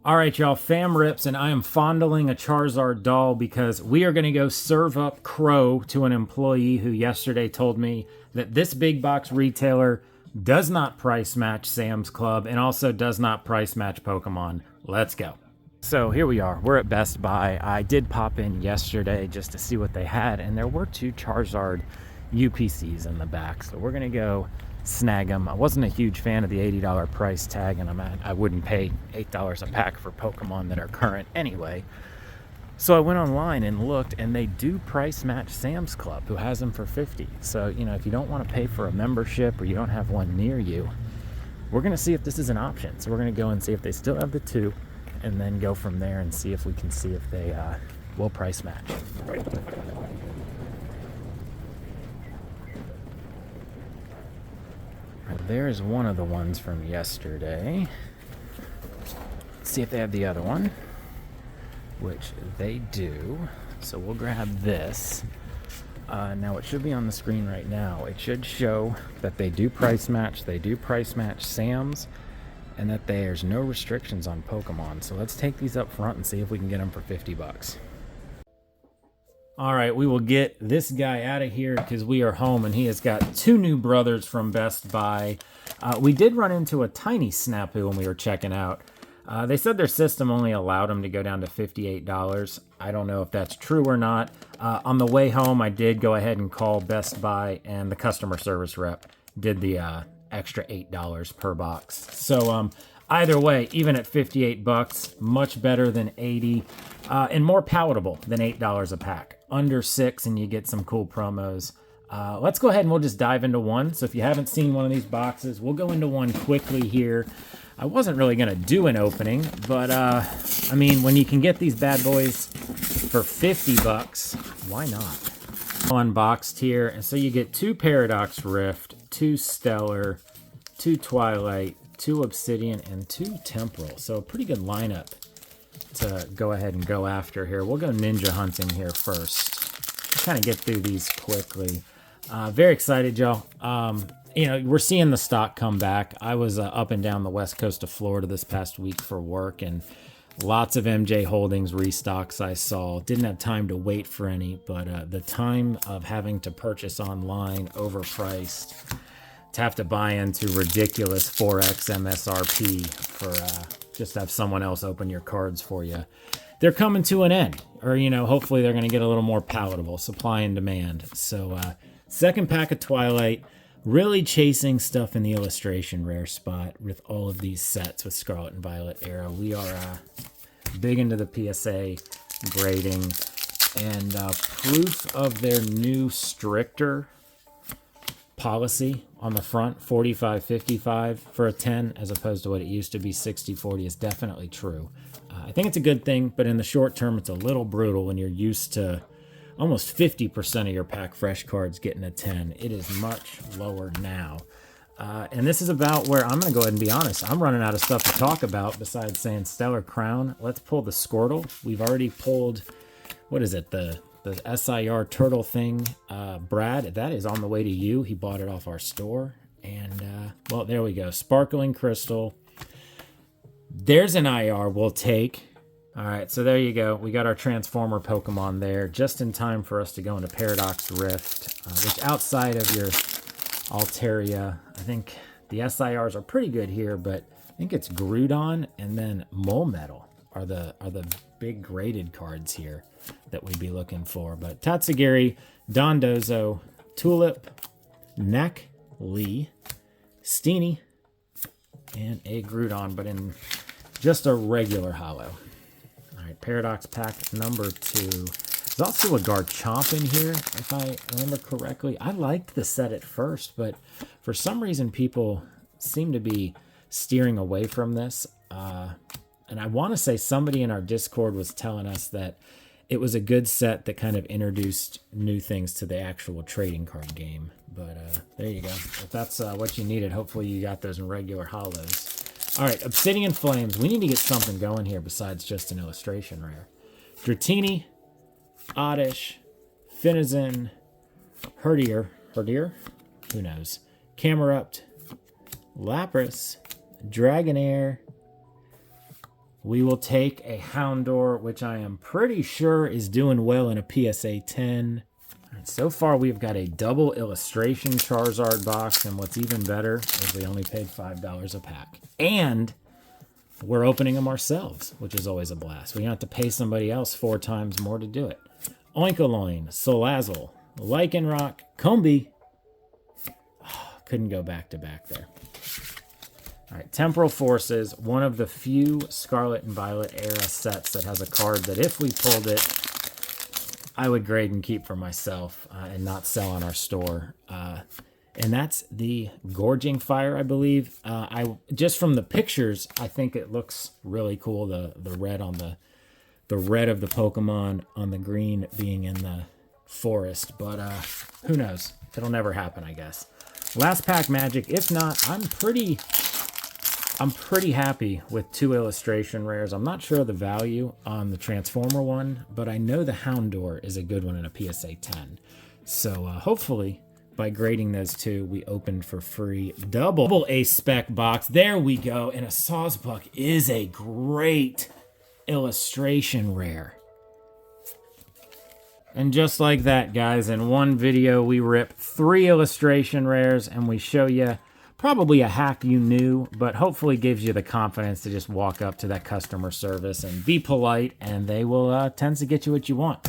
All right, y'all, fam rips, and I am fondling a Charizard doll because we are going to go serve up Crow to an employee who yesterday told me that this big box retailer does not price match Sam's Club and also does not price match Pokemon. Let's go. So here we are. We're at Best Buy. I did pop in yesterday just to see what they had, and there were 2 Charizard UPCs in the back. So we're going to go snag them. I wasn't a huge fan of the $80 price tag, and I wouldn't pay $8 a pack for Pokemon that are current anyway. So I went online and looked, and they do price match Sam's Club, who has them for $50. So, you know, if you don't want to pay for a membership or you don't have one near you, we're going to see if this is an option. So we're going to go and see if they still have the 2, and then go from there and see if we can see if they will price match. There's one of the ones from yesterday. Let's see if they have the other one, which they do. So we'll grab this. Now it should be on the screen right now. It should show that they do price match. They do price match Sam's, and that there's no restrictions on Pokemon. So let's take these up front and see if we can get them for $50. All right, we will get this guy out of here because we are home, and he has got 2 new brothers from Best Buy. We did run into a tiny snafu when we were checking out. They said their system only allowed them to go down to $58. I don't know if that's true or not. On the way home, I did go ahead and call Best Buy, and the customer service rep did the extra $8 per box. So either way, even at $58, much better than $80, and more palatable than $8 a pack. Under 6, and you get some cool promos. Let's go ahead and we'll just dive into one. So if you haven't seen one of these boxes, we'll go into one quickly here. I wasn't really going to do an opening, but I mean, when you can get these bad boys for $50, why not? Unboxed here, and so you get 2 Paradox Rift, 2 Stellar, 2 Twilight, 2 Obsidian, and 2 Temporal. So a pretty good lineup to go ahead and go after here. We'll go ninja hunting here first. Kind of get through these quickly. Very excited, y'all. You know, we're seeing the stock come back. I was up and down the west coast of Florida this past week for work, and lots of MJ Holdings restocks I saw. Didn't have time to wait for any, but the time of having to purchase online, overpriced, to have to buy into ridiculous 4x MSRP for just have someone else open your cards for you. They're coming to an end, or, you know, hopefully they're going to get a little more palatable, supply and demand. So second pack of Twilight, really chasing stuff in the illustration rare spot with all of these sets with Scarlet and Violet era. We are big into the PSA grading, and proof of their new stricter policy on the front, 45-55 for a 10 as opposed to what it used to be 60-40 is definitely true. I think it's a good thing, but in the short term it's a little brutal when you're used to almost 50% of your pack fresh cards getting a 10. It is much lower now. And this is about where I'm going to go ahead and be honest. I'm running out of stuff to talk about besides saying Stellar Crown. Let's pull the Squirtle. We've already pulled, what is it, the SIR turtle thing. Brad, that is on the way to you. He bought it off our store. And, well, there we go. Sparkling Crystal. There's an IR we'll take. All right, so there you go. We got our Transformer Pokemon there, just in time for us to go into Paradox Rift, which outside of your Altaria, I think the SIRs are pretty good here, but I think it's Groudon and then Mole Metal are the big graded cards here that we'd be looking for. But Tatsugiri, Dondozo, Tulip, Knack, Lee, Steenie, and a Groudon, but in just a regular holo. All right, Paradox pack number 2. There's also a Garchomp in here, if I remember correctly. I liked the set at first, but for some reason people seem to be steering away from this. And I want to say somebody in our Discord was telling us that it was a good set that kind of introduced new things to the actual trading card game. But there you go. If that's what you needed, hopefully you got those in regular holos. All right, Obsidian Flames. We need to get something going here besides just an illustration rare. Dratini, Oddish, Finizen, Herdier, who knows? Camerupt, Lapras, Dragonair, we will take a Houndour, which I am pretty sure is doing well in a PSA 10. All right, so far, we've got a double illustration Charizard box, and what's even better is we only paid $5 a pack. And we're opening them ourselves, which is always a blast. We don't have to pay somebody else 4 times more to do it. Oinkologne, Salazzle, Lycanroc, Combi. Oh, couldn't go back to back there. All right, Temporal Forces, one of the few Scarlet and Violet era sets that has a card that if we pulled it, I would grade and keep for myself and not sell on our store. And that's the Gorging Fire, I believe. Just from the pictures, I think it looks really cool. The red on the red of the Pokemon on the green being in the forest. But who knows? It'll never happen, I guess. Last pack magic. If not, I'm pretty happy with 2 illustration rares. I'm not sure of the value on the Transformer one, but I know the Houndour is a good one in a PSA 10. So hopefully, by grading those 2, we opened for free. Double A spec box. There we go. And a Sawsbuck is a great illustration rare. And just like that, guys, in one video, we rip 3 illustration rares and we show you probably a hack you knew, but hopefully gives you the confidence to just walk up to that customer service and be polite, and they will tend to get you what you want.